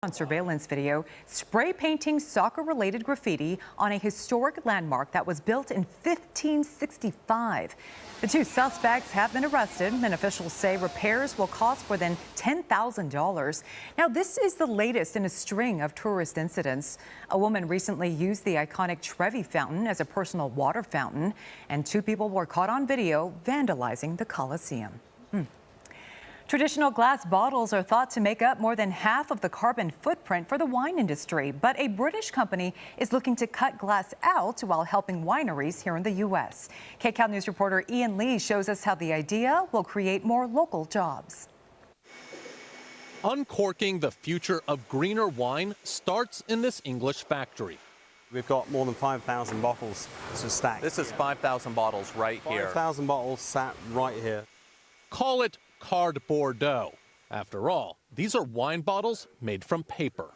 On surveillance video, spray painting soccer-related graffiti on a historic landmark that was built in 1565. The two suspects have been arrested, and officials say repairs will cost more than $10,000. Now, this is the latest in a string of tourist incidents. A woman recently used the iconic Trevi Fountain as a personal water fountain, and two people were caught on video vandalizing the Colosseum. Traditional glass bottles are thought to make up more than half of the carbon footprint for the wine industry, but a British company is looking to cut glass out while helping wineries here in the U.S. KCAL News reporter Ian Lee shows us how the idea will create more local jobs. Uncorking the future of greener wine starts in this English factory. We've got more than 5,000 bottles to stack. This is 5,000 bottles right here. 5,000 bottles sat right here. Call it Card Bordeaux. After all, these are wine bottles made from paper.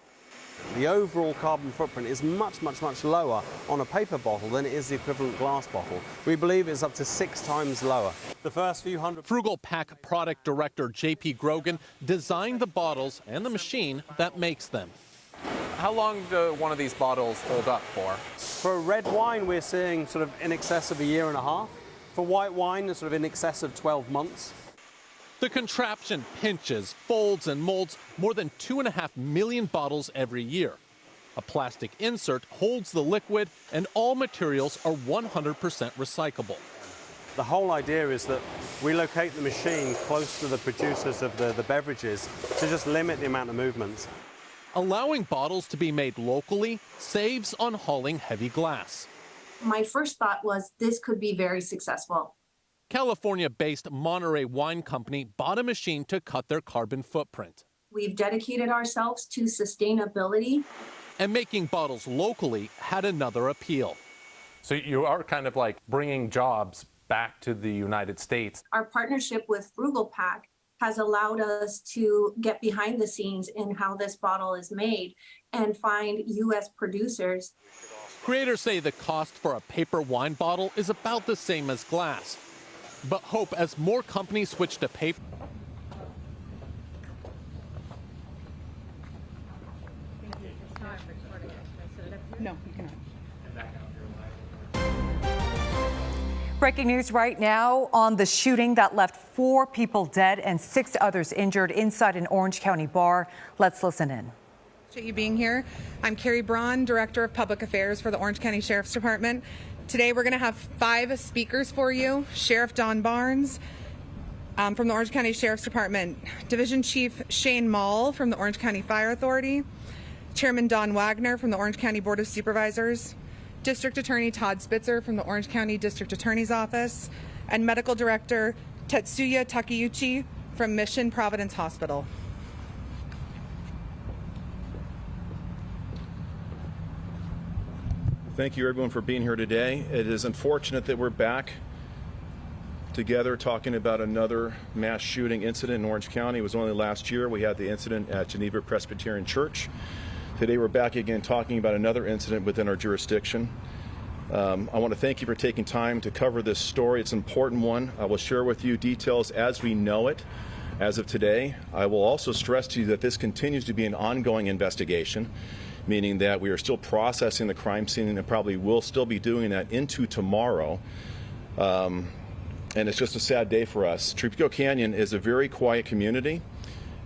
The overall carbon footprint is much, much, much lower on a paper bottle than it is the equivalent glass bottle. We believe it's up to 6 times lower. The first few hundred... Frugal Pack product director J.P. Grogan designed the bottles and the machine that makes them. How long do one of these bottles hold up for? For a red wine, we're seeing sort of in excess of a year and a half. For white wine, it's sort of in excess of 12 months. The contraption pinches, folds, and molds more than 2.5 million bottles every year. A plastic insert holds the liquid, and all materials are 100% recyclable. The whole idea is that we locate the machine close to the producers of the beverages to just limit the amount of movements. Allowing bottles to be made locally saves on hauling heavy glass. My first thought was this could be very successful. California-based Monterey Wine Company bought a machine to cut their carbon footprint. We've dedicated ourselves to sustainability. And making bottles locally had another appeal. So you are kind of like bringing jobs back to the United States. Our partnership with Frugal Pack has allowed us to get behind the scenes in how this bottle is made and find U.S. producers. Creators say the cost for a paper wine bottle is about the same as glass, but hope as more companies switch to paper. No, you cannot. Breaking news right now on the shooting that left 4 people dead and 6 others injured inside an Orange County bar. Let's listen in. Appreciate you being here. I'm Carrie Braun, Director of Public Affairs for the Orange County Sheriff's Department. Today we're going to have 5 speakers for you. Sheriff Don Barnes from the Orange County Sheriff's Department, Division Chief Shane Mall from the Orange County Fire Authority, Chairman Don Wagner from the Orange County Board of Supervisors, District Attorney Todd Spitzer from the Orange County District Attorney's Office, and Medical Director Tetsuya Takeuchi from Mission Providence Hospital. Thank you, everyone, for being here today. It is unfortunate that we're back together talking about another mass shooting incident in Orange County. It was only last year we had the incident at Geneva Presbyterian Church. Today we're back again talking about another incident within our jurisdiction. I want to thank you for taking time to cover this story. It's an important one. I will share with you details as we know it as of today. I will also stress to you that this continues to be an ongoing investigation, meaning that we are still processing the crime scene and probably will still be doing that into tomorrow. And it's just a sad day for us. Trapico Canyon is a very quiet community.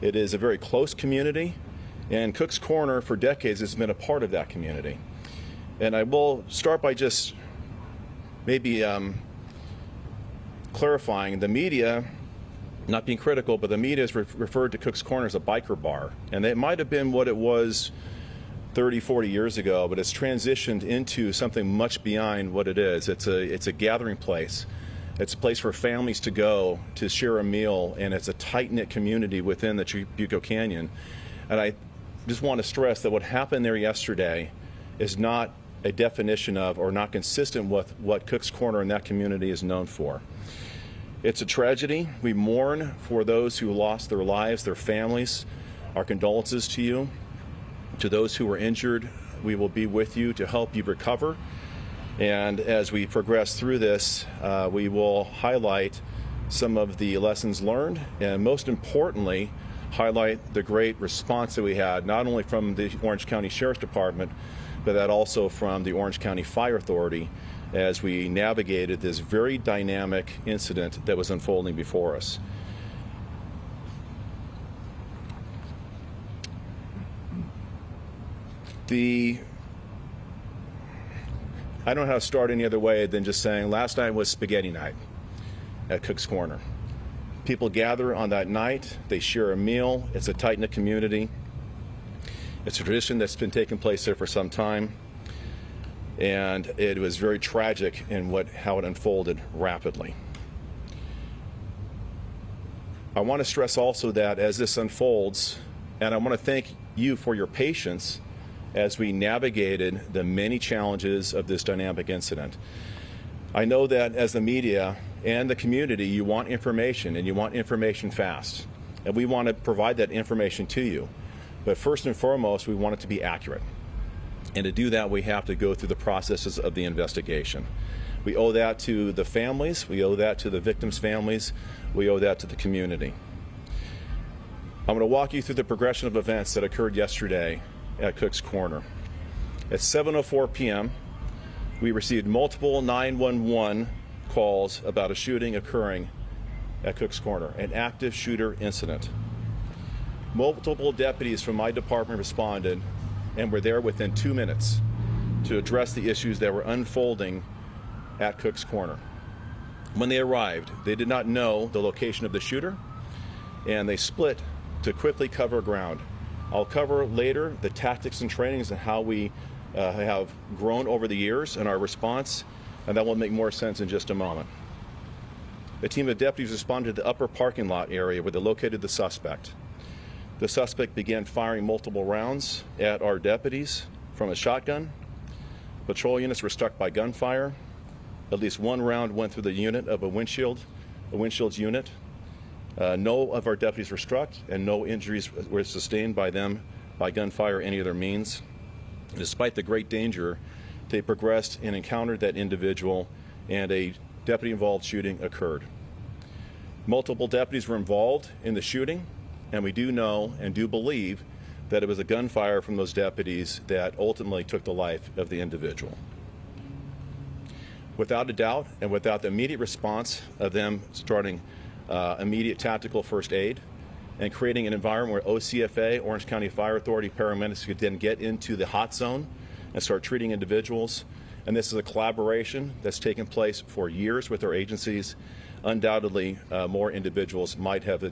It is a very close community, and Cook's Corner for decades has been a part of that community. And I will start by just maybe clarifying the media, not being critical, but the media has referred to Cook's Corner as a biker bar, and it might have been what it was 30, 40 years ago, but it's transitioned into something much beyond what it is. It's a gathering place. It's a place for families to go to share a meal, and it's a tight-knit community within the Trapico Canyon. And I just want to stress that what happened there yesterday is not a definition of or not consistent with what Cook's Corner in that community is known for. It's a tragedy. We mourn for those who lost their lives, their families. Our condolences to you. To those who were injured, we will be with you to help you recover. And as we progress through this, we will highlight some of the lessons learned and most importantly, highlight the great response that we had, not only from the Orange County Sheriff's Department, but that also from the Orange County Fire Authority as we navigated this very dynamic incident that was unfolding before us. I don't know how to start any other way than just saying last night was spaghetti night at Cook's Corner. People gather on that night, they share a meal, it's a tight-knit community. It's a tradition that's been taking place there for some time, and it was very tragic in how it unfolded rapidly. I want to stress also that as this unfolds, and I want to thank you for your patience as we navigated the many challenges of this dynamic incident. I know that as the media and the community, you want information, and you want information fast. And we want to provide that information to you. But first and foremost, we want it to be accurate. And to do that, we have to go through the processes of the investigation. We owe that to the families, we owe that to the victims' families, we owe that to the community. I'm going to walk you through the progression of events that occurred yesterday at Cook's Corner. At 7:04 p.m., we received multiple 911 calls about a shooting occurring at Cook's Corner, an active shooter incident. Multiple deputies from my department responded and were there within 2 minutes to address the issues that were unfolding at Cook's Corner. When they arrived, they did not know the location of the shooter, and they split to quickly cover ground. I'll cover later the tactics and trainings and how we have grown over the years in our response, and that will make more sense in just a moment. A team of deputies responded to the upper parking lot area where they located the suspect. The suspect began firing multiple rounds at our deputies from a shotgun. Patrol units were struck by gunfire. At least one round went through the unit of a windshield's unit. No of our deputies were struck, and no injuries were sustained by them by gunfire or any other means. Despite the great danger, they progressed and encountered that individual, and a deputy-involved shooting occurred. Multiple deputies were involved in the shooting, and we do know and do believe that it was a gunfire from those deputies that ultimately took the life of the individual. Without a doubt, and without the immediate response of them starting immediate tactical first aid and creating an environment where OCFA, Orange County Fire Authority paramedics, could then get into the hot zone and start treating individuals. And this is a collaboration that's taken place for years with our agencies. Undoubtedly, more individuals might have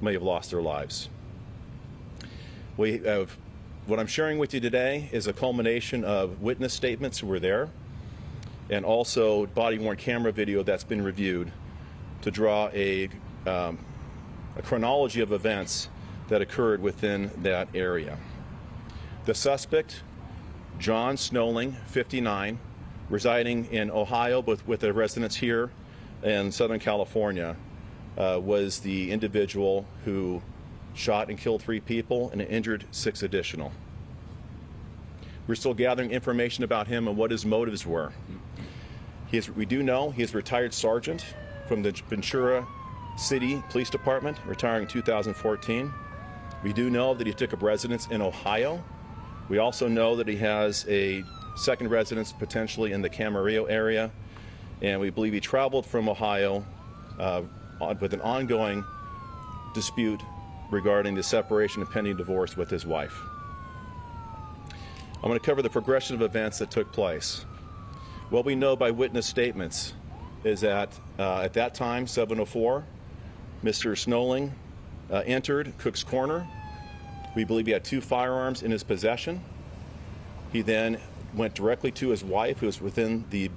may have lost their lives. What I'm sharing with you today is a culmination of witness statements who were there, and also body-worn camera video that's been reviewed to draw a chronology of events that occurred within that area. The suspect, John Snowling, 59, residing in Ohio but with a residence here in Southern California, was the individual who shot and killed 3 people and injured 6 additional. We're still gathering information about him and what his motives were. We do know he is a retired sergeant from the Ventura City Police Department, retiring in 2014. We do know that he took up residence in Ohio. We also know that he has a second residence potentially in the Camarillo area, and we believe he traveled from Ohio with an ongoing dispute regarding the separation and pending divorce with his wife. I'm going to cover the progression of events that took place. What we know by witness statements is that at that time, 7:04, Mr. Snowling entered Cook's Corner. We believe he had 2 firearms in his possession. He then went directly to his wife, who was within the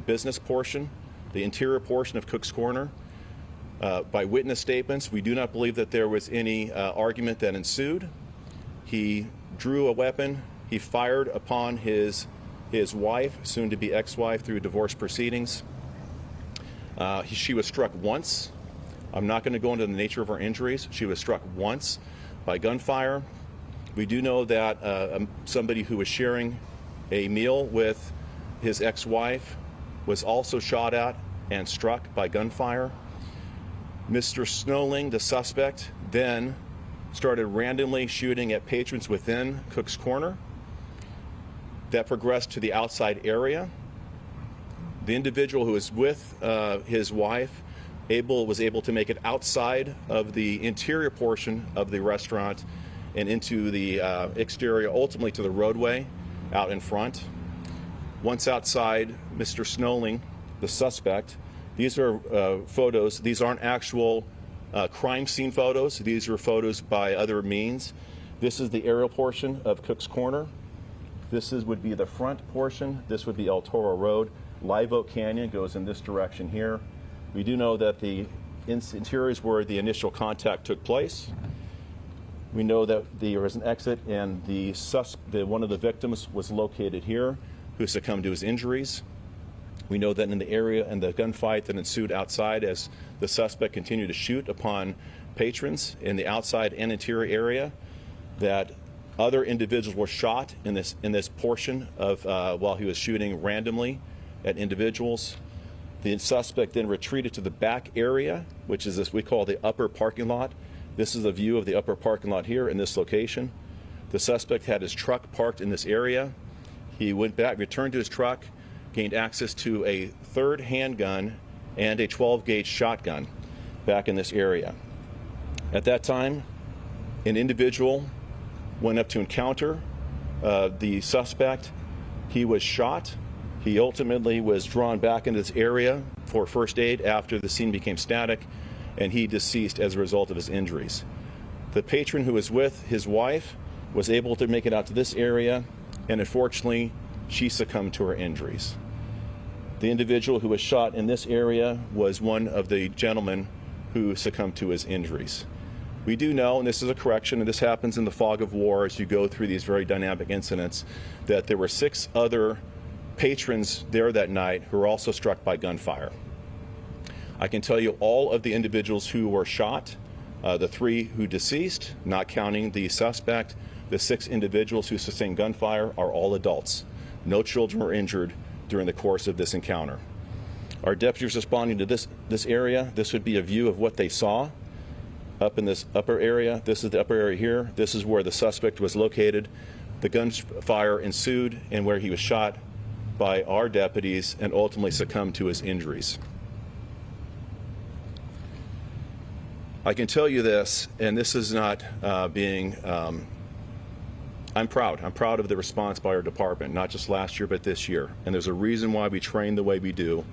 business portion, the interior portion of Cook's Corner. By witness statements, we do not believe that there was any argument that ensued. He drew a weapon. He fired upon his wife, soon-to-be ex-wife, through divorce proceedings. She was struck once. I'm not going to go into the nature of her injuries. She was struck once by gunfire. We do know that somebody who was sharing a meal with his ex-wife was also shot at and struck by gunfire. Mr. Snowling, the suspect, then started randomly shooting at patrons within Cook's Corner. That progressed to the outside area. The individual who was with his wife was able to make it outside of the interior portion of the restaurant and into the exterior, ultimately to the roadway out in front. Once outside, Mr. Snowling, the suspect, these are photos. These aren't actual crime scene photos. These are photos by other means. This is the aerial portion of Cook's Corner. This would be the front portion. This would be El Toro Road. Live Oak Canyon goes in this direction here. We do know that the interior is where the initial contact took place. We know that there was an exit, and one of the victims was located here, who succumbed to his injuries. We know that in the area and the gunfight that ensued outside as the suspect continued to shoot upon patrons in the outside and interior area, that other individuals were shot in this portion of while he was shooting randomly at individuals. The suspect then retreated to the back area, which is this we call the upper parking lot. This is a view of the upper parking lot here in this location. The suspect had his truck parked in this area. He went back, returned to his truck, gained access to a third handgun and a 12-gauge shotgun back in this area. At that time, an individual went up to encounter the suspect. He was shot. He ultimately was drawn back into this area for first aid after the scene became static, and he deceased as a result of his injuries. The patron who was with his wife was able to make it out to this area, and unfortunately, she succumbed to her injuries. The individual who was shot in this area was one of the gentlemen who succumbed to his injuries. We do know, and this is a correction, and this happens in the fog of war as you go through these very dynamic incidents, that there were 6 other patrons there that night who were also struck by gunfire. I can tell you all of the individuals who were shot, the 3 who deceased, not counting the suspect, the 6 individuals who sustained gunfire are all adults. No children were injured during the course of this encounter. Our deputies responding to this area, this would be a view of what they saw up in this upper area. This is the upper area here. This is where the suspect was located. The gunfire ensued and where he was shot by our deputies and ultimately succumbed to his injuries. I can tell you this, and this is not I'm proud. I'm proud of the response by our department, not just last year, but this year. And there's a reason why we train the way we do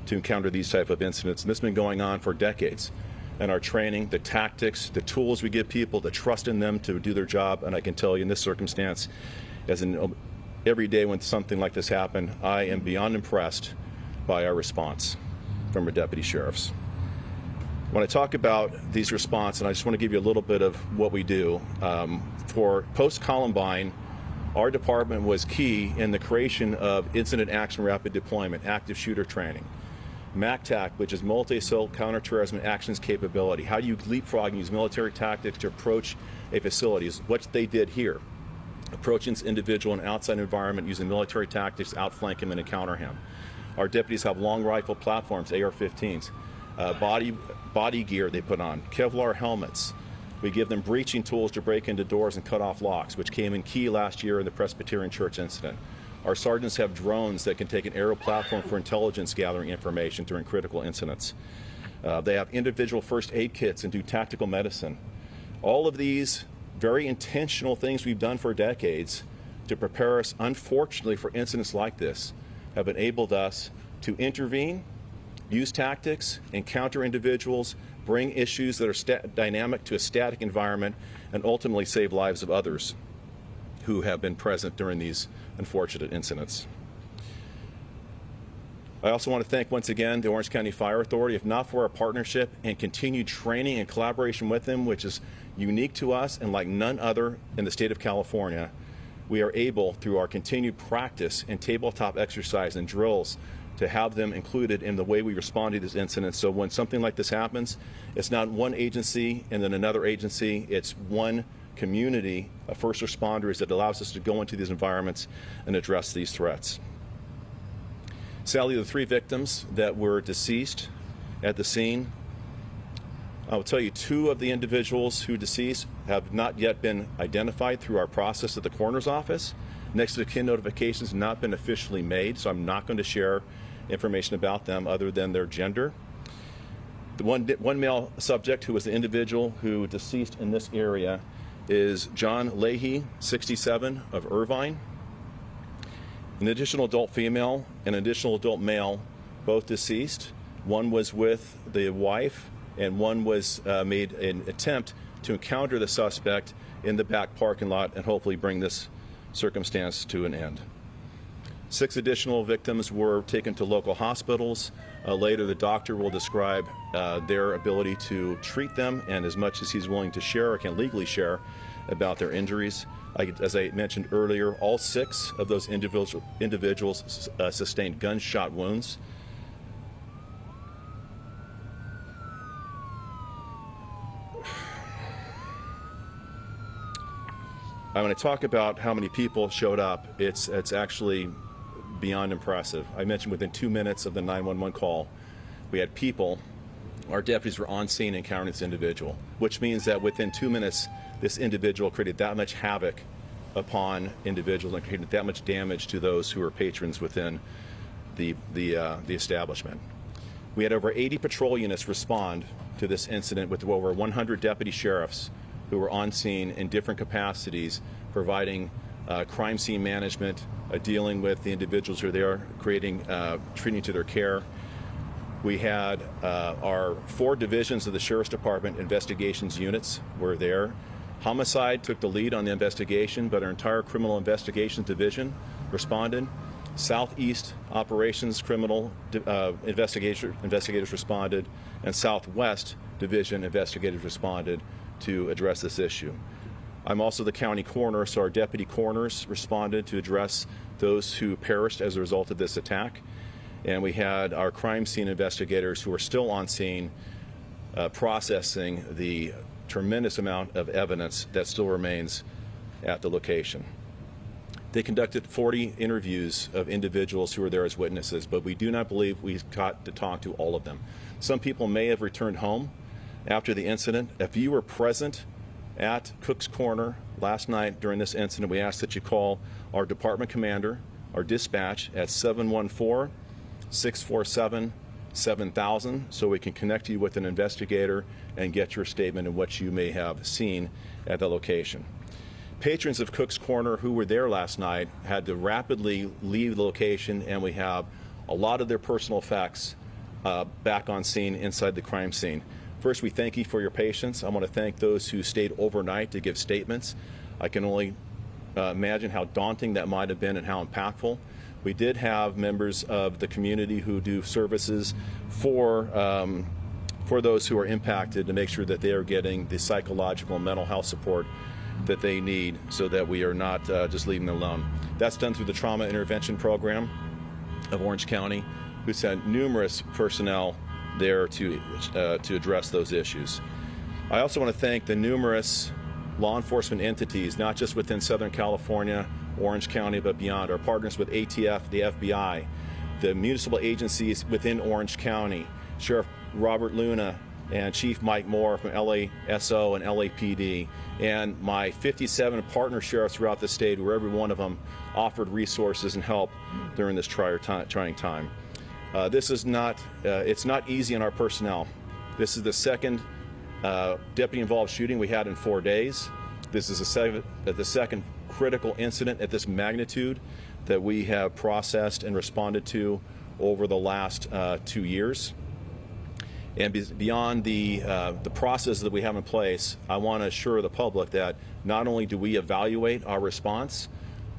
to encounter these type of incidents. And this has been going on for decades. And our training, the tactics, the tools we give people, the trust in them to do their job. And I can tell you in this circumstance, as in every day when something like this happened, I am beyond impressed by our response from our deputy sheriffs. When I talk about these response, and I just want to give you a little bit of what we do, for post-Columbine, our department was key in the creation of Incident Action Rapid Deployment, active shooter training. MACTAC, which is Multi-Assault Counterterrorism Actions Capability. How do you leapfrog and use military tactics to approach a facility is what they did here. Approaching this individual in an outside environment using military tactics, outflank him and encounter him. Our deputies have long rifle platforms, AR-15s, body gear they put on, Kevlar helmets. We give them breaching tools to break into doors and cut off locks, which came in key last year in the Presbyterian Church incident. Our sergeants have drones that can take an aerial platform for intelligence gathering information during critical incidents. They have individual first aid kits and do tactical medicine. All of these very intentional things we've done for decades to prepare us, unfortunately, for incidents like this have enabled us to intervene, use tactics, encounter individuals, bring issues that are dynamic to a static environment, and ultimately save lives of others who have been present during these unfortunate incidents. I also want to thank once again the Orange County Fire Authority. If not for our partnership and continued training and collaboration with them, which is unique to us and like none other in the state of California, we are able, through our continued practice and tabletop exercise and drills, to have them included in the way we respond to these incidents. So when something like this happens, it's not one agency and then another agency, it's one community of first responders that allows us to go into these environments and address these threats. Sadly, the 3 victims that were deceased at the scene, I will tell you 2 of the individuals who deceased have not yet been identified through our process at the coroner's office. Next of kin notifications have not been officially made, so I'm not going to share information about them other than their gender. The one male subject who was the individual who deceased in this area is John Leahy, 67, of Irvine. An additional adult female and an additional adult male, both deceased. One was with the wife, and one was made an attempt to encounter the suspect in the back parking lot and hopefully bring this circumstance to an end. 6 additional victims were taken to local hospitals. Later, the doctor will describe their ability to treat them and as much as he's willing to share or can legally share about their injuries. As I mentioned earlier, all 6 of those individuals sustained gunshot wounds. I'm going to talk about how many people showed up. It's actually beyond impressive. I mentioned within 2 minutes of the 911 call, we had people, our deputies were on scene encountering this individual, which means that within 2 minutes, this individual created that much havoc upon individuals and created that much damage to those who were patrons within the establishment. We had over 80 patrol units respond to this incident with over 100 deputy sheriffs who were on scene in different capacities, providing crime scene management, dealing with the individuals who are there, treating to their care. We had our 4 divisions of the Sheriff's Department investigations units were there. Homicide took the lead on the investigation, but our entire criminal investigations division responded. Southeast operations criminal investigators responded, and Southwest division investigators responded to address this issue. I'm also the county coroner, so our deputy coroners responded to address those who perished as a result of this attack. And we had our crime scene investigators who are still on scene processing the tremendous amount of evidence that still remains at the location. They conducted 40 interviews of individuals who were there as witnesses, but we do not believe we got to talk to all of them. Some people may have returned home after the incident. If you were present at Cook's Corner last night during this incident, we ask that you call our department commander, our dispatch at 714-647-7000 so we can connect you with an investigator and get your statement of what you may have seen at the location. Patrons of Cook's Corner who were there last night had to rapidly leave the location, and we have a lot of their personal effects back on scene inside the crime scene. First, we thank you for your patience. I want to thank those who stayed overnight to give statements. I can only imagine how daunting that might have been and how impactful. We did have members of the community who do services for those who are impacted to make sure that they are getting the psychological and mental health support that they need so that we are not just leaving them alone. That's done through the Trauma Intervention Program of Orange County, who sent numerous personnel there to address those issues. I also want to thank the numerous law enforcement entities, not just within Southern California, Orange County, but beyond. Our partners with ATF, the FBI, the municipal agencies within Orange County, Sheriff Robert Luna and Chief Mike Moore from LASO and LAPD, and my 57 partner sheriffs throughout the state, where every one of them offered resources and help during this trying time. This is not, it's not easy on our personnel. This is the second deputy-involved shooting we had in 4 days. This is the second critical incident at this magnitude that we have processed and responded to over the last 2 years. And beyond the process that we have in place, I want to assure the public that not only do we evaluate our response,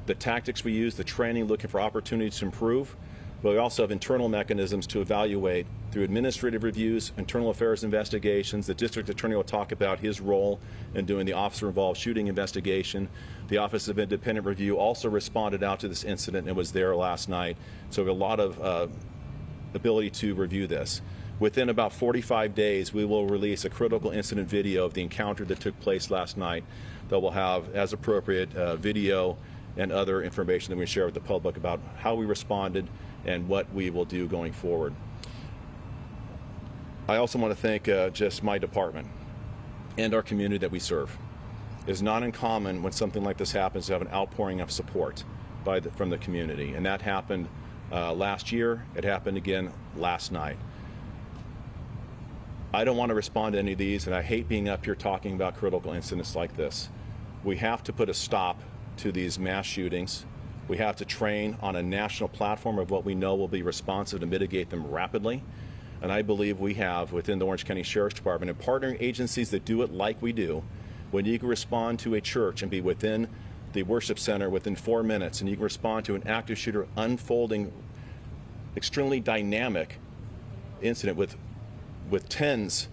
the tactics we use, the training, looking for opportunities to improve, but we also have internal mechanisms to evaluate through administrative reviews, internal affairs investigations. The district attorney will talk about his role in doing the officer-involved shooting investigation. The Office of Independent Review also responded out to this incident and was there last night. So we have a lot of ability to review this. Within about 45 days, we will release a critical incident video of the encounter that took place last night that will have, as appropriate, video and other information that we share with the public about how we responded and what we will do going forward. I also want to thank just my department and our community that we serve. It's not uncommon when something like this happens to have an outpouring of support from the community, and that happened last year. It happened again last night. I don't want to respond to any of these, and I hate being up here talking about critical incidents like this. We have to put a stop to these mass shootings. We have to train on a national platform of what we know will be responsive to mitigate them rapidly. And I believe we have within the Orange County Sheriff's Department and partnering agencies that do it like we do. When you can respond to a church and be within the worship center within 4 minutes, and you can respond to an active shooter unfolding extremely dynamic incident with tens,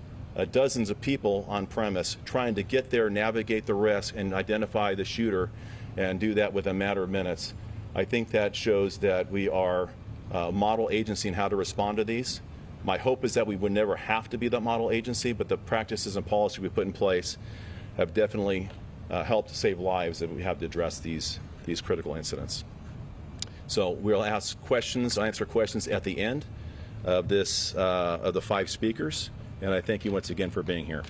dozens of people on premise trying to get there, navigate the risk, and identify the shooter, and do that within a matter of minutes. I think that shows that we are a model agency in how to respond to these. My hope is that we would never have to be that model agency, but the practices and policy we put in place have definitely helped save lives that we have to address these critical incidents. So we'll answer questions at the end of this of the 5 speakers, and I thank you once again for being here.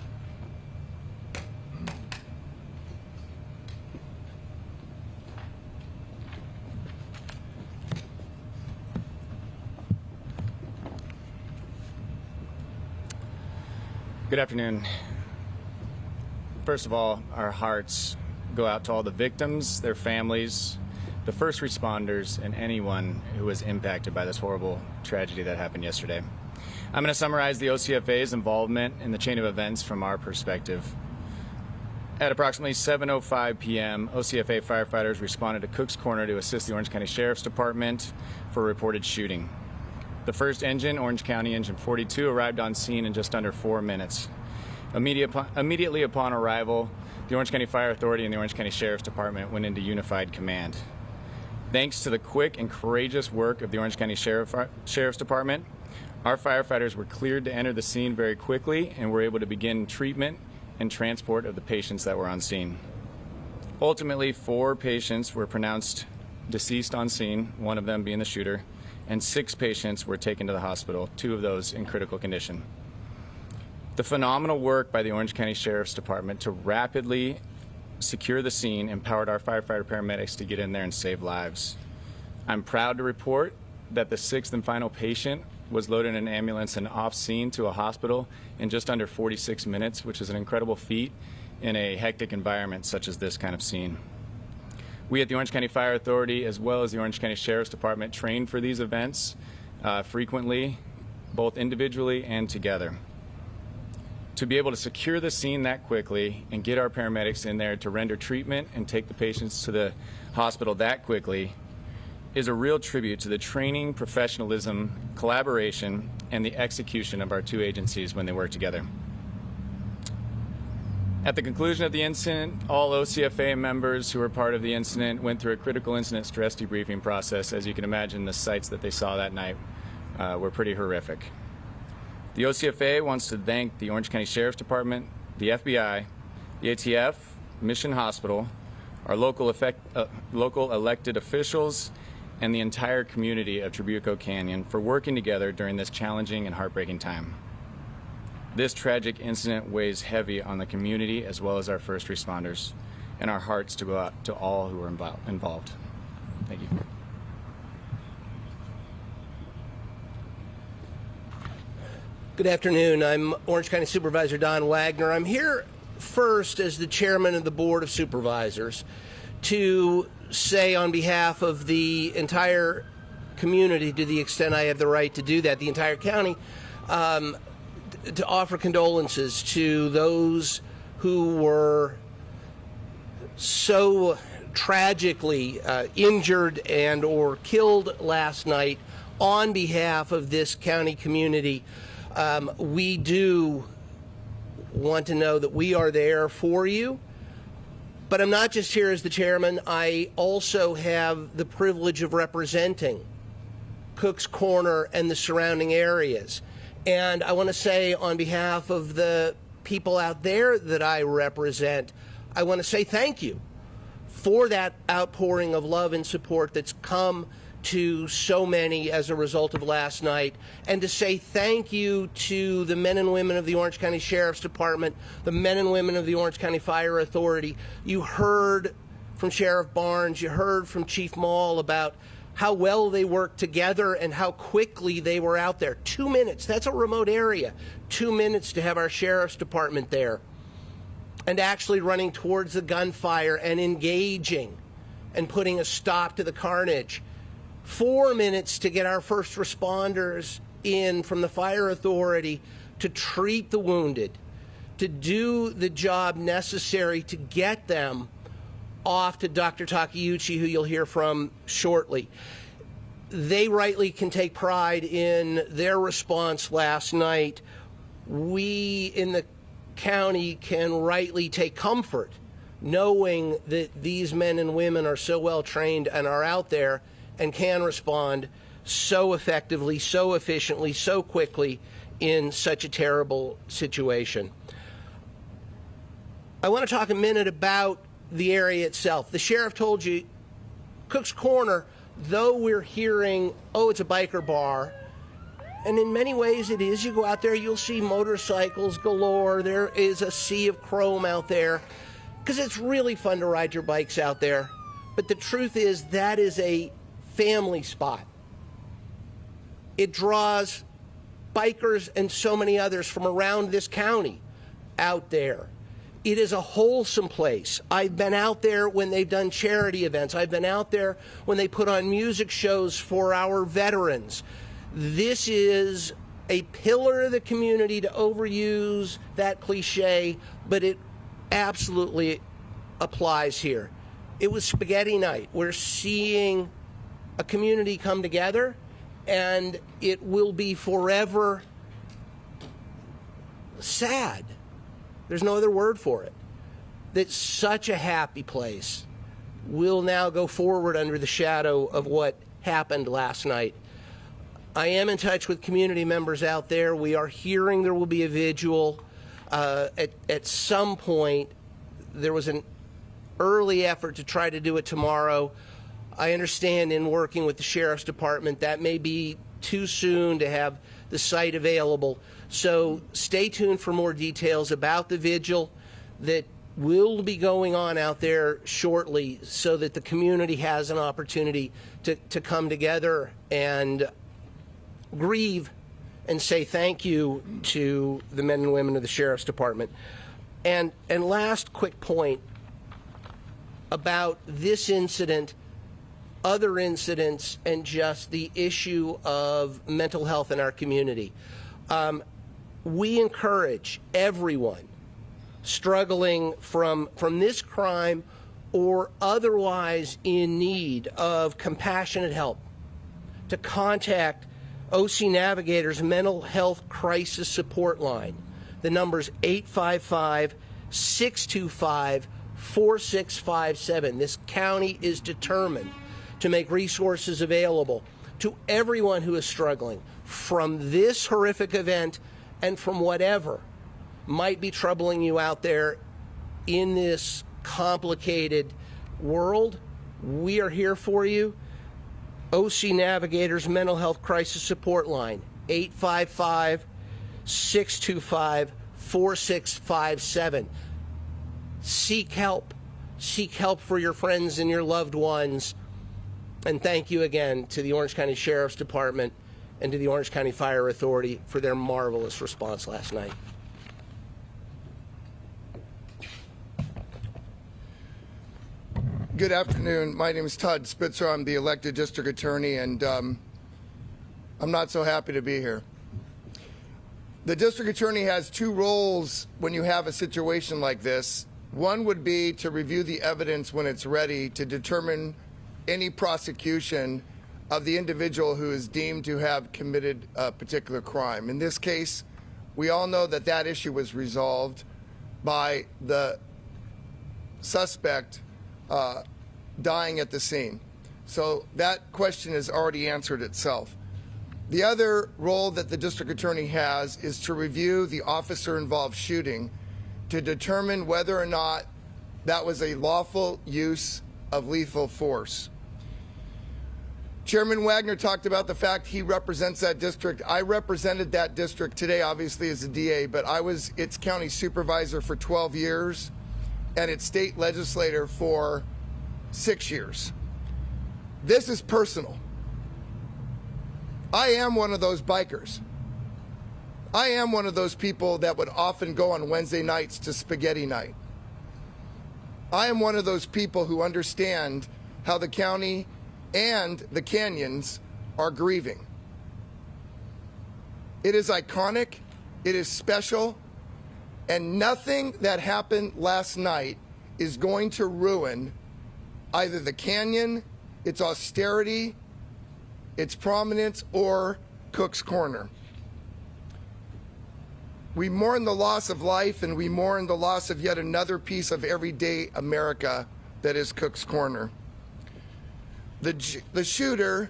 Good afternoon. First of all, our hearts go out to all the victims, their families, the first responders, and anyone who was impacted by this horrible tragedy that happened yesterday. I'm going to summarize the OCFA's involvement in the chain of events from our perspective. At approximately 7:05 p.m., OCFA firefighters responded to Cook's Corner to assist the Orange County Sheriff's Department for a reported shooting. The first engine, Orange County Engine 42, arrived on scene in just under 4 minutes. Immediately upon arrival, the Orange County Fire Authority and the Orange County Sheriff's Department went into unified command. Thanks to the quick and courageous work of the Orange County Sheriff's Department, our firefighters were cleared to enter the scene very quickly and were able to begin treatment and transport of the patients that were on scene. Ultimately, 4 patients were pronounced deceased on scene, one of them being the shooter, and 6 patients were taken to the hospital, 2 of those in critical condition. The phenomenal work by the Orange County Sheriff's Department to rapidly secure the scene empowered our firefighter paramedics to get in there and save lives. I'm proud to report that the 6th and final patient was loaded in an ambulance and off scene to a hospital in just under 46 minutes, which is an incredible feat in a hectic environment such as this kind of scene. We at the Orange County Fire Authority, as well as the Orange County Sheriff's Department, train for these events frequently, both individually and together. To be able to secure the scene that quickly and get our paramedics in there to render treatment and take the patients to the hospital that quickly is a real tribute to the training, professionalism, collaboration, and the execution of our 2 agencies when they work together. At the conclusion of the incident, all OCFA members who were part of the incident went through a critical incident stress debriefing process. As you can imagine, the sights that they saw that night were pretty horrific. The OCFA wants to thank the Orange County Sheriff's Department, the FBI, the ATF, Mission Hospital, our local elected officials, and the entire community of Trabuco Canyon for working together during this challenging and heartbreaking time. This tragic incident weighs heavy on the community as well as our first responders, and our hearts to go out to all who were involved. Thank you. Good afternoon. I'm Orange County Supervisor Don Wagner. I'm here first as the chairman of the Board of Supervisors to say on behalf of the entire community, to the extent I have the right to do that, the entire county, to offer condolences to those who were so tragically injured and or killed last night on behalf of this county community. We do want to know that we are there for you. But I'm not just here as the chairman. I also have the privilege of representing Cook's Corner and the surrounding areas. And I want to say on behalf of the people out there that I represent, I want to say thank you for that outpouring of love and support that's come to so many as a result of last night, and to say thank you to the men and women of the Orange County Sheriff's Department, the men and women of the Orange County Fire Authority. You heard from Sheriff Barnes, you heard from Chief Mall about how well they worked together and how quickly they were out there. 2 minutes, that's a remote area. 2 minutes to have our Sheriff's Department there and actually running towards the gunfire and engaging and putting a stop to the carnage. 4 minutes to get our first responders in from the fire authority to treat the wounded, to do the job necessary to get them off to Dr. Takeuchi, who you'll hear from shortly. They rightly can take pride in their response last night. We in the county can rightly take comfort knowing that these men and women are so well trained and are out there and can respond so effectively, so efficiently, so quickly in such a terrible situation. I want to talk a minute about the area itself. The sheriff told you, Cook's Corner, though we're hearing, oh, it's a biker bar, and in many ways it is. You go out there, you'll see motorcycles galore. There is a sea of chrome out there because it's really fun to ride your bikes out there. But the truth is that is a family spot. It draws bikers and so many others from around this county out there. It is a wholesome place. I've been out there when they've done charity events. I've been out there when they put on music shows for our veterans. This is a pillar of the community, to overuse that cliche, but it absolutely applies here. It was spaghetti night. We're seeing a community come together, and it will be forever sad. There's no other word for it. That such a happy place will now go forward under the shadow of what happened last night. I am in touch with community members out there. We are hearing there will be a vigil. At some point, there was an early effort to try to do it tomorrow. I understand in working with the Sheriff's Department that may be too soon to have the site available. So stay tuned for more details about the vigil that will be going on out there shortly, so that the community has an opportunity to come together and grieve and say thank you to the men and women of the Sheriff's Department. And last quick point about this incident, other incidents, and just the issue of mental health in our community. We encourage everyone struggling from this crime or otherwise in need of compassionate help to contact OC Navigator's Mental Health Crisis Support Line. The number's 855-625-4657. This county is determined to make resources available to everyone who is struggling from this horrific event and from whatever might be troubling you out there in this complicated world. We are here for you. OC Navigator's Mental Health Crisis Support Line, 855-625-4657. Seek help. Seek help for your friends and your loved ones. And thank you again to the Orange County Sheriff's Department and to the Orange County Fire Authority for their marvelous response last night. Good afternoon. My name is Todd Spitzer. I'm the elected district attorney, and I'm not so happy to be here. The district attorney has two roles when you have a situation like this. One would be to review the evidence when it's ready to determine any prosecution of the individual who is deemed to have committed a particular crime. In this case, we all know that that issue was resolved by the suspect dying at the scene. So that question has already answered itself. The other role that the district attorney has is to review the officer-involved shooting to determine whether or not that was a lawful use of lethal force. Chairman Wagner talked about the fact he represents that district. I represented that district today, obviously, as a DA, but I was its county supervisor for 12 years and its state legislator for 6 years. This is personal. I am one of those bikers. I am one of those people that would often go on Wednesday nights to spaghetti night. I am one of those people who understand how the county and the canyons are grieving. It is iconic, it is special, and nothing that happened last night is going to ruin either the canyon, its austerity, its prominence, or Cook's Corner. We mourn the loss of life, and we mourn the loss of yet another piece of everyday America that is Cook's Corner. The shooter,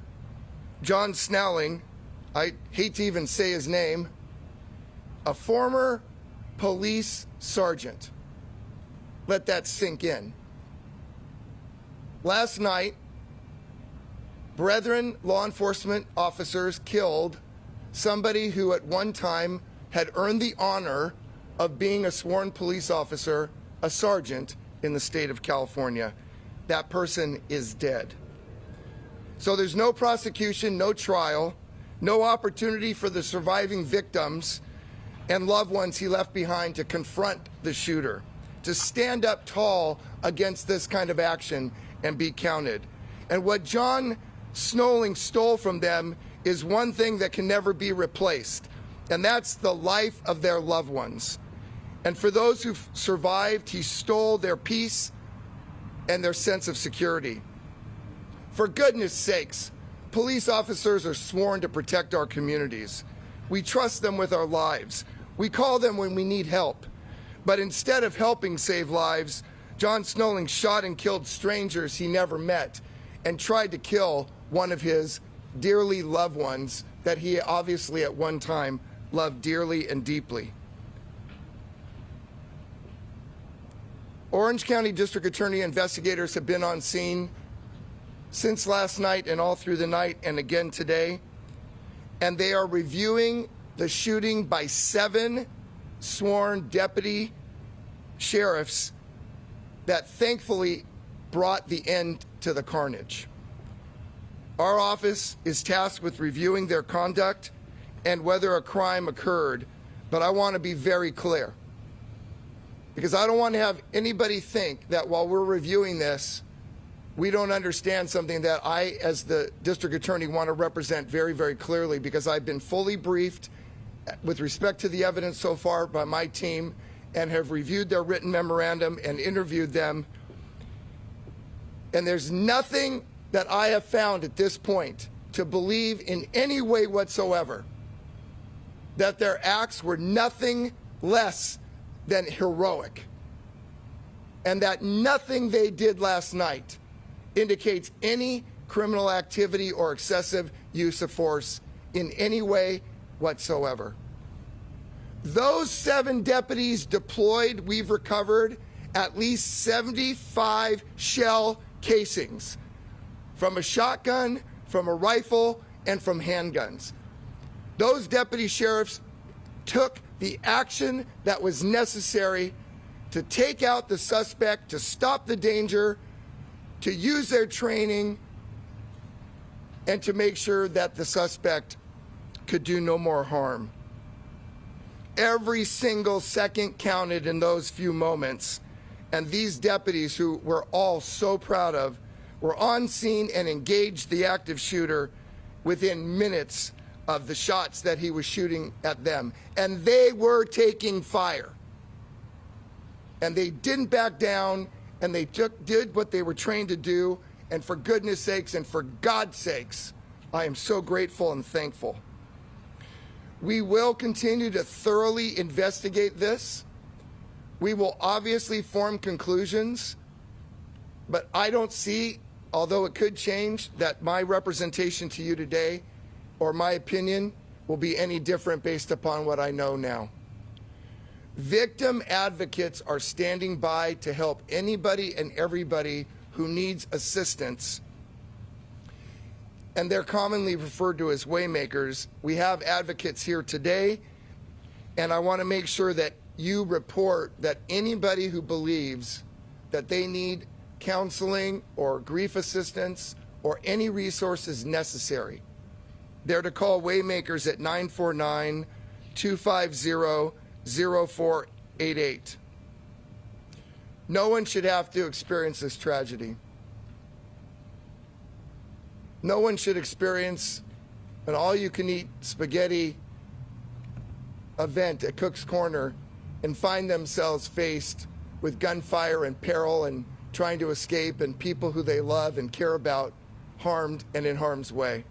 John Snelling, I hate to even say his name, a former police sergeant. Let that sink in. Last night, brethren law enforcement officers killed somebody who at one time had earned the honor of being a sworn police officer, a sergeant in the state of California. That person is dead. So there's no prosecution, no trial, no opportunity for the surviving victims and loved ones he left behind to confront the shooter, to stand up tall against this kind of action and be counted. And what John Snelling stole from them is one thing that can never be replaced, and that's the life of their loved ones. And for those who survived, he stole their peace and their sense of security. For goodness sakes, police officers are sworn to protect our communities. We trust them with our lives. We call them when we need help. But instead of helping save lives, John Snelling shot and killed strangers he never met and tried to kill one of his dearly loved ones that he obviously at one time loved dearly and deeply. Orange County District Attorney investigators have been on scene since last night and all through the night and again today, and they are reviewing the shooting by 7 sworn deputy sheriffs that thankfully brought the end to the carnage. Our office is tasked with reviewing their conduct and whether a crime occurred, but I want to be very clear, because I don't want to have anybody think that while we're reviewing this, we don't understand something that I, as the district attorney, want to represent very, very clearly, because I've been fully briefed with respect to the evidence so far by my team and have reviewed their written memorandum and interviewed them. And there's nothing that I have found at this point to believe in any way whatsoever that their acts were nothing less than heroic, and that nothing they did last night indicates any criminal activity or excessive use of force in any way whatsoever. Those 7 deputies deployed, we've recovered at least 75 shell casings from a shotgun, from a rifle, and from handguns. Those deputy sheriffs took the action that was necessary to take out the suspect, to stop the danger, to use their training, and to make sure that the suspect could do no more harm. Every single second counted in those few moments, and these deputies, who we're all so proud of, were on scene and engaged the active shooter within minutes of the shots that he was shooting at them. And they were taking fire. And they didn't back down, and they did what they were trained to do. And for goodness sakes and for God's sakes, I am so grateful and thankful. We will continue to thoroughly investigate this. We will obviously form conclusions, but I don't see, although it could change, that my representation to you today or my opinion will be any different based upon what I know now. Victim advocates are standing by to help anybody and everybody who needs assistance. and they're commonly referred to as waymakers. We have advocates here today, and I want to make sure that you report that anybody who believes that they need counseling or grief assistance or any resources necessary, they're to call Waymakers at 949-250-0488. No one should have to experience this tragedy. No one should experience an all-you-can-eat spaghetti event at Cook's Corner and find themselves faced with gunfire and peril and trying to escape and people who they love and care about harmed and in harm's way.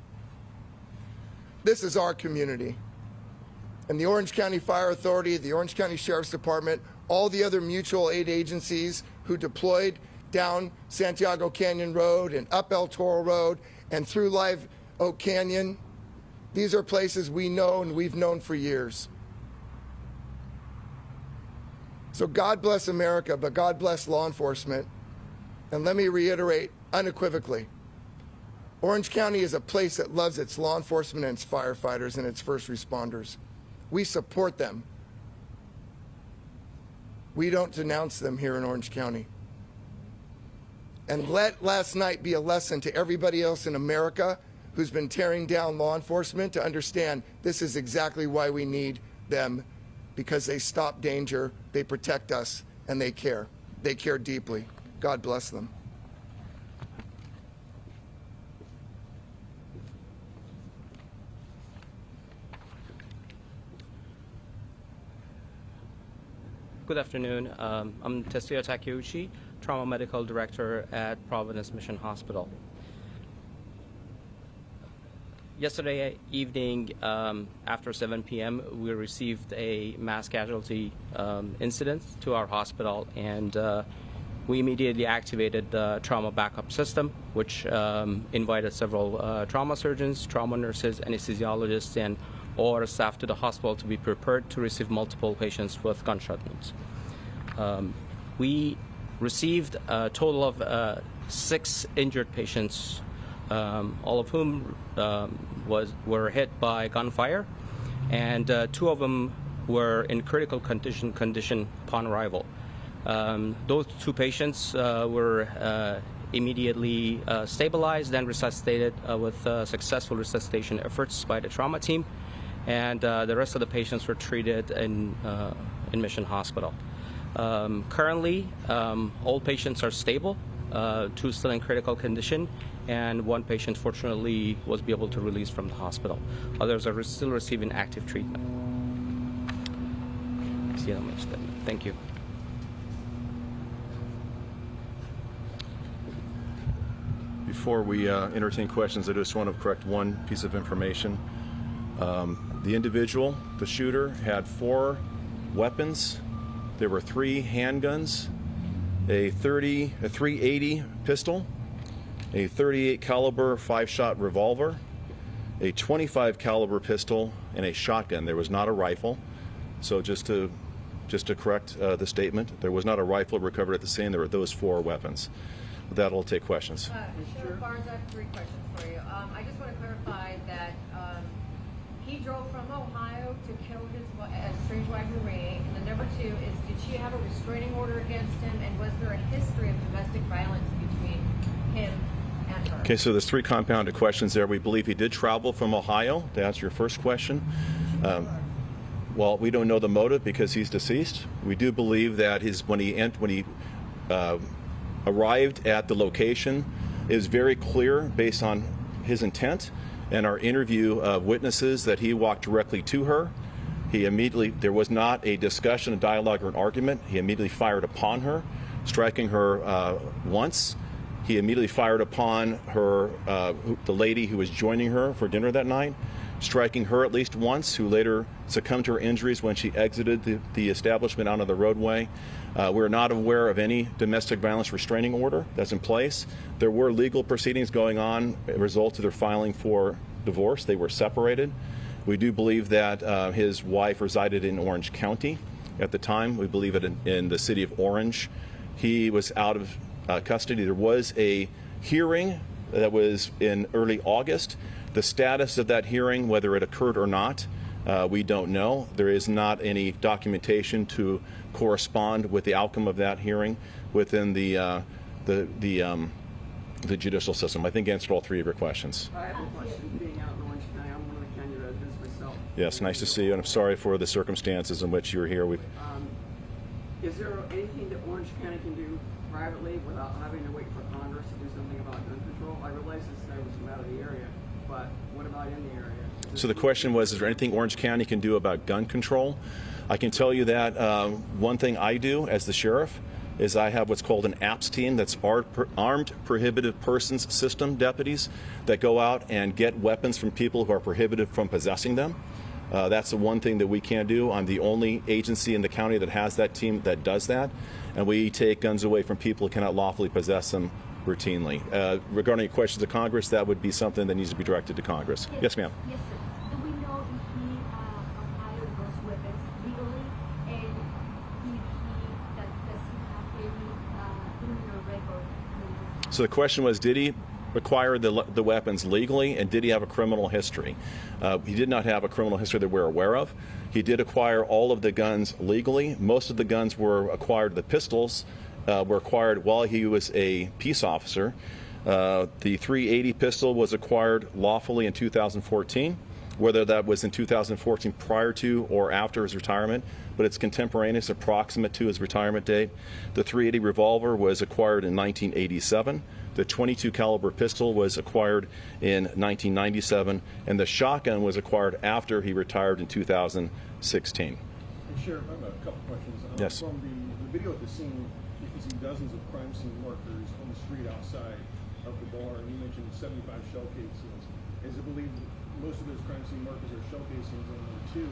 This is our community. And the Orange County Fire Authority, the Orange County Sheriff's Department, all the other mutual aid agencies who deployed down Santiago Canyon Road and up El Toro Road and through Live Oak Canyon, these are places we know and we've known for years. So God bless America, but God bless law enforcement. And let me reiterate unequivocally, Orange County is a place that loves its law enforcement and its firefighters and its first responders. We support them. We don't denounce them here in Orange County. And let last night be a lesson to everybody else in America who's been tearing down law enforcement to understand this is exactly why we need them, because they stop danger, they protect us, and they care. They care deeply. God bless them. Good afternoon. I'm Tetsuya Takeuchi, Trauma Medical Director at Providence Mission Hospital. Yesterday evening, after 7 p.m., we received a mass casualty incident to our hospital, and we immediately activated the trauma backup system, which invited several trauma surgeons, trauma nurses, anesthesiologists, and all staff to the hospital to be prepared to receive multiple patients with gunshot wounds. We received a total of 6 injured patients, all of whom were hit by gunfire, and 2 of them were in critical condition upon arrival. Those 2 patients were immediately stabilized and resuscitated with successful resuscitation efforts by the trauma team, and the rest of the patients were treated in Mission Hospital. Currently, all patients are stable, 2 still in critical condition, and 1 patient fortunately was able to release from the hospital. Others are still receiving active treatment. Thank you. Before we entertain questions, I just want to correct one piece of information. The individual, the shooter, had 4 weapons. There were 3 handguns, a .380 pistol, a .38 caliber 5-shot revolver, a .25 caliber pistol, and a shotgun. There was not a rifle. So just to correct the statement, there was not a rifle recovered at the scene. There were those 4 weapons. With that, I'll take questions. Sheriff Barnes, I have 3 questions for you. I just want to clarify that he drove from Ohio to kill his estranged wife, Marie. And the number 2 is, did she have a restraining order against him, and was there a history of domestic violence between him and her? Okay, so there's 3 compounded questions there. We believe he did travel from Ohio, to answer your first question. Well, we don't know the motive because he's deceased. We do believe that when he arrived at the location, it was very clear based on his intent and our interview of witnesses that he walked directly to her. There was not a discussion, a dialogue, or an argument. He immediately fired upon her, striking her once. He immediately fired upon her, the lady who was joining her for dinner that night, striking her at least once, who later succumbed to her injuries when she exited the establishment onto the roadway. We're not aware of any domestic violence restraining order that's in place. There were legal proceedings going on as a result of their filing for divorce. They were separated. We do believe that his wife resided in Orange County at the time. We believe it in the city of Orange. He was out of custody. There was a hearing that was in early August. The status of that hearing, whether it occurred or not, we don't know. There is not any documentation to correspond with the outcome of that hearing within the judicial system. I think I answered all three of your questions. I have a question. Being out in Orange County, I'm one of the county residents myself. Yes, nice to see you, and I'm sorry for the circumstances in which you were here. Is there anything that Orange County can do privately without having to wait for Congress to do something about gun control? I realize this guy was from out of the area, but what about in the area? So the question was, is there anything Orange County can do about gun control? I can tell you that one thing I do as the sheriff is I have what's called an APS team, that's Armed Prohibited Persons System deputies that go out and get weapons from people who are prohibited from possessing them. That's the one thing that we can do. I'm the only agency in the county that has that team that does that. And we take guns away from people who cannot lawfully possess them routinely. Regarding your questions to Congress, that would be something that needs to be directed to Congress. Yes, ma'am. Yes, sir. Do we know if he acquired those weapons legally, and if does he have any criminal record? So the question was, did he acquire the weapons legally, and did he have a criminal history? He did not have a criminal history that we're aware of. He did acquire all of the guns legally. Most of the guns were acquired, the pistols were acquired while he was a peace officer. The .380 pistol was acquired lawfully in 2014, whether that was in 2014 prior to or after his retirement, but it's contemporaneous, approximate to his retirement date. The .380 revolver was acquired in 1987. The .22 caliber pistol was acquired in 1997, and the shotgun was acquired after he retired in 2016. Hey, Sheriff, I have a couple questions. Yes. From the video at the scene, you can see dozens of crime scene markers on the street outside of the bar, and you mentioned 75 shell casings. Is it believed most of those crime scene markers are shell casings? And number two,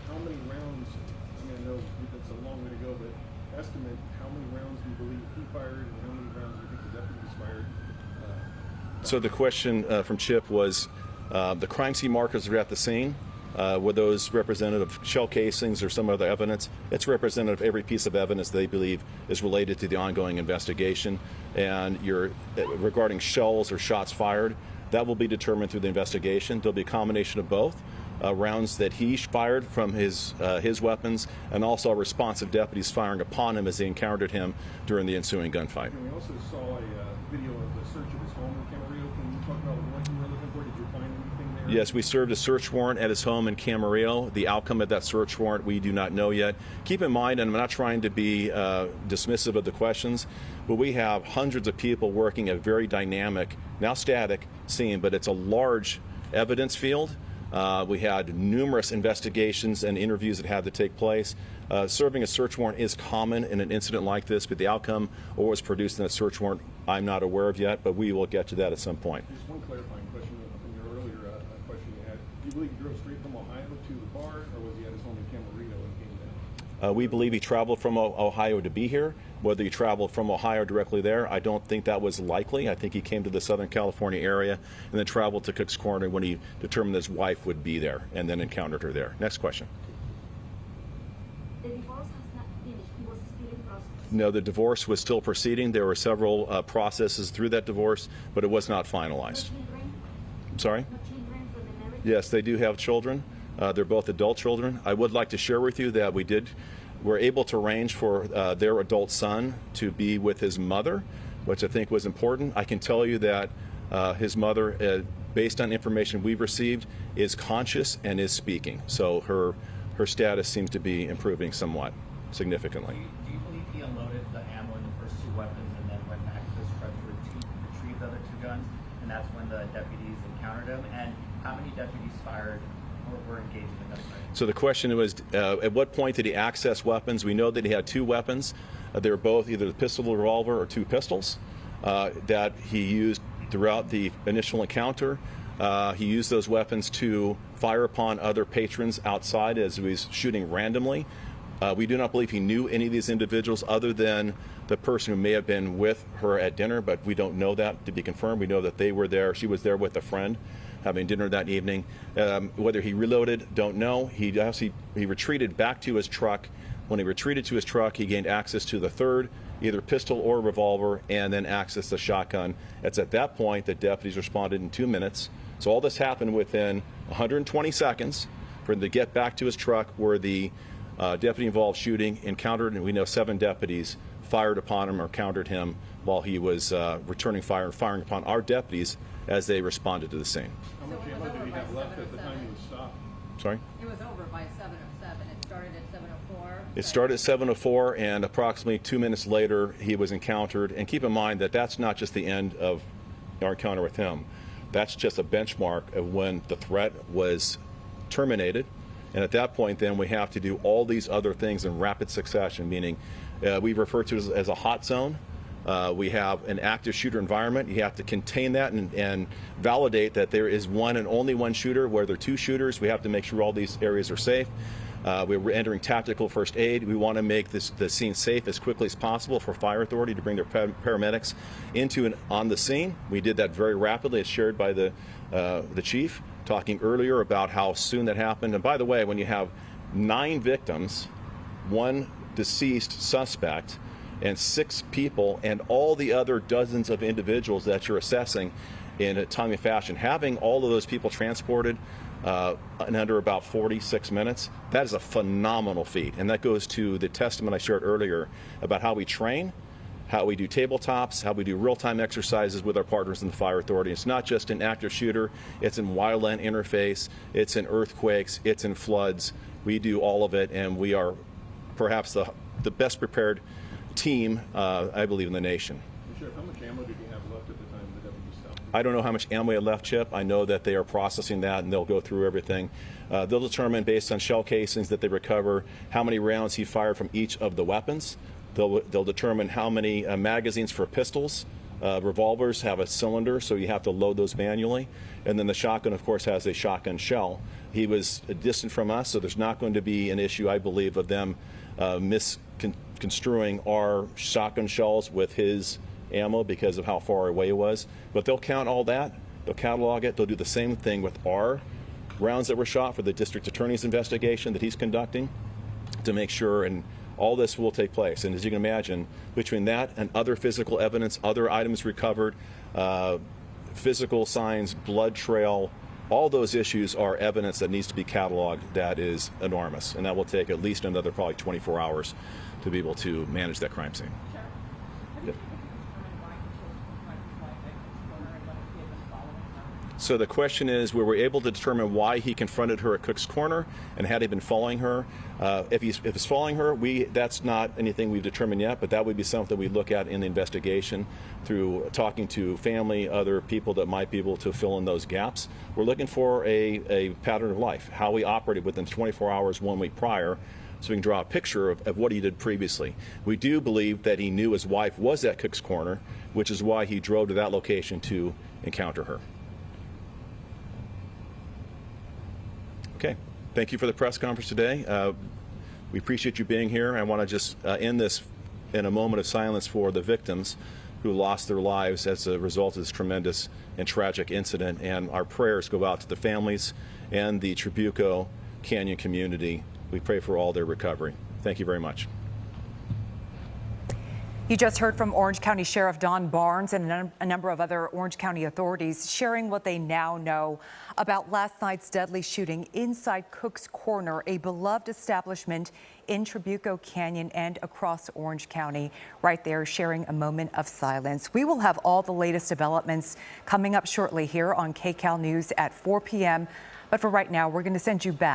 how many rounds, I mean, I know that's a long way to go, but estimate how many rounds do you believe he fired, and how many rounds do you think the deputies fired? So the question from Chip was, the crime scene markers that are at the scene, were those representative of shell casings or some other evidence? It's representative of every piece of evidence they believe is related to the ongoing investigation. And regarding shells or shots fired, that will be determined through the investigation. There'll be a combination of both. Rounds that he fired from his weapons, and also responsive deputies firing upon him as they encountered him during the ensuing gunfight. And we also saw a video of the search of his home in Camarillo. Can you talk about what you were looking for? Did you find anything there? Yes, we served a search warrant at his home in Camarillo. The outcome of that search warrant we do not know yet. Keep in mind, and I'm not trying to be dismissive of the questions, but we have hundreds of people working a very dynamic, now static scene, but it's a large evidence field. We had numerous investigations and interviews that had to take place. Serving a search warrant is common in an incident like this, but the outcome or what was produced in that search warrant I'm not aware of yet, but we will get to that at some point. Just one clarifying question from your earlier question you had. Do you believe he drove straight from Ohio to the bar, or was he at his home in Camarillo when he came down? We believe he traveled from Ohio to be here. Whether he traveled from Ohio directly there, I don't think that was likely. I think he came to the Southern California area and then traveled to Cook's Corner when he determined his wife would be there and then encountered her there. Next question. The divorce has not finished. He was still in process. No, the divorce was still proceeding. There were several processes through that divorce, but it was not finalized. No children? I'm sorry? No children from the marriage? Yes, they do have children. They're both adult children. I would like to share with you that we're able to arrange for their adult son to be with his mother, which I think was important. I can tell you that his mother, based on information we've received, is conscious and is speaking. So her status seems to be improving somewhat, significantly. Do you believe he unloaded the ammo in the first two weapons and then went back to his truck to retrieve the other two guns, and that's when the deputies encountered him? And how many deputies fired or were engaged in the gunfight? So the question was, at what point did he access weapons? We know that he had two weapons. They were both either the pistol or revolver or two pistols that he used throughout the initial encounter. He used those weapons to fire upon other patrons outside as he was shooting randomly. We do not believe he knew any of these individuals other than the person who may have been with her at dinner, but we don't know that to be confirmed. We know that they were there. She was there with a friend having dinner that evening. Whether he reloaded, don't know. He retreated back to his truck. When he retreated to his truck, he gained access to the third either pistol or revolver, and then access the shotgun. It's at that point that deputies responded in 2 minutes. So all this happened within 120 seconds for him to get back to his truck where the deputy involved shooting encountered, and we know 7 deputies fired upon him or countered him while he was returning fire and firing upon our deputies as they responded to the scene. How much ammo did he have left at the time he was stopped? Sorry? It was over by 7:07. It started at 7:04. It started at 7:04, and approximately 2 minutes later, he was encountered. And keep in mind that that's not just the end of our encounter with him. That's just a benchmark of when the threat was terminated. And at that point, then we have to do all these other things in rapid succession, meaning we refer to it as a hot zone. We have an active shooter environment. You have to contain that and validate that there is one and only one shooter. Where there are 2 shooters, we have to make sure all these areas are safe. We're entering tactical first aid. We want to make the scene safe as quickly as possible for fire authority to bring their paramedics into and on the scene. We did that very rapidly, as shared by the chief, talking earlier about how soon that happened. And by the way, when you have 9 victims, 1 deceased suspect, and 6 people, and all the other dozens of individuals that you're assessing in a timely fashion, having all of those people transported in under about 46 minutes, that is a phenomenal feat. And that goes to the testament I shared earlier about how we train, how we do tabletops, how we do real-time exercises with our partners in the fire authority. It's not just an active shooter, it's in wildland interface, it's in earthquakes, it's in floods. We do all of it, and we are perhaps the best prepared team, I believe, in the nation. Sheriff, how much ammo did you have left at the time the deputy stopped? I don't know how much ammo I left, Chip. I know that they are processing that, and they'll go through everything. They'll determine, based on shell casings that they recover, how many rounds he fired from each of the weapons. They'll determine how many magazines for pistols. Revolvers have a cylinder, so you have to load those manually. And then the shotgun, of course, has a shotgun shell. He was distant from us, so there's not going to be an issue, I believe, of them misconstruing our shotgun shells with his ammo because of how far away it was. But they'll count all that. They'll catalog it. They'll do the same thing with our rounds that were shot for the district attorney's investigation that he's conducting to make sure, and all this will take place. And as you can imagine, between that and other physical evidence, other items recovered, physical signs, blood trail, all those issues are evidence that needs to be cataloged that is enormous. And that will take at least another probably 24 hours to be able to manage that crime scene. Yep. So the question is, we were able to determine why he confronted her at Cook's Corner, and had he been following her. If he's following her, that's not anything we've determined yet, but that would be something we look at in the investigation through talking to family, other people that might be able to fill in those gaps. We're looking for a pattern of life, how he operated within 24 hours 1 week prior, so we can draw a picture of what he did previously. We do believe that he knew his wife was at Cook's Corner, which is why he drove to that location to encounter her. Okay, thank you for the press conference today. We appreciate you being here. I want to just end this in a moment of silence for the victims who lost their lives as a result of this tremendous and tragic incident. And our prayers go out to the families and the Trabuco Canyon community. We pray for all their recovery. Thank you very much. You just heard from Orange County Sheriff Don Barnes and a number of other Orange County authorities sharing what they now know about last night's deadly shooting inside Cook's Corner, a beloved establishment in Trabuco Canyon and across Orange County. Right there, sharing a moment of silence. We will have all the latest developments coming up shortly here on KCAL News at 4 p.m. But for right now, we're going to send you back